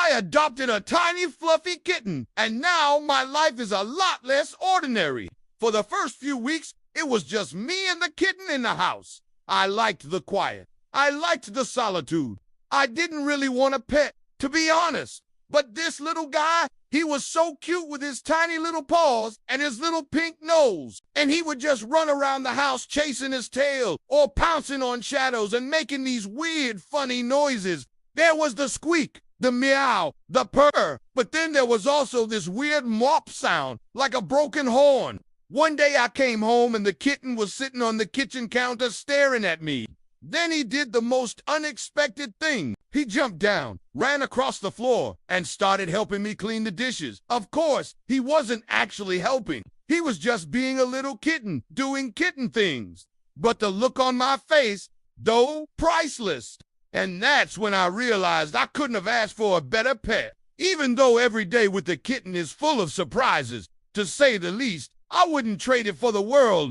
I adopted a tiny fluffy kitten, and now my life is a lot less ordinary. For the first few weeks, it was just me and the kitten in the house. I liked the quiet. I liked the solitude. I didn't really want a pet, to be honest. But this little guy, he was so cute with his tiny little paws and his little pink nose. And he would just run around the house chasing his tail or pouncing on shadows and making these weird, funny noises. There was the squeak, the meow, the purr, but then there was also this weird mop sound, like a broken horn. One day I came home and the kitten was sitting on the kitchen counter staring at me. Then he did the most unexpected thing. He jumped down, ran across the floor, and started helping me clean the dishes. Of course, he wasn't actually helping. He was just being a little kitten, doing kitten things. But the look on my face, though, priceless. And that's when I realized I couldn't have asked for a better pet. Even though every day with the kitten is full of surprises, to say the least, I wouldn't trade it for the world.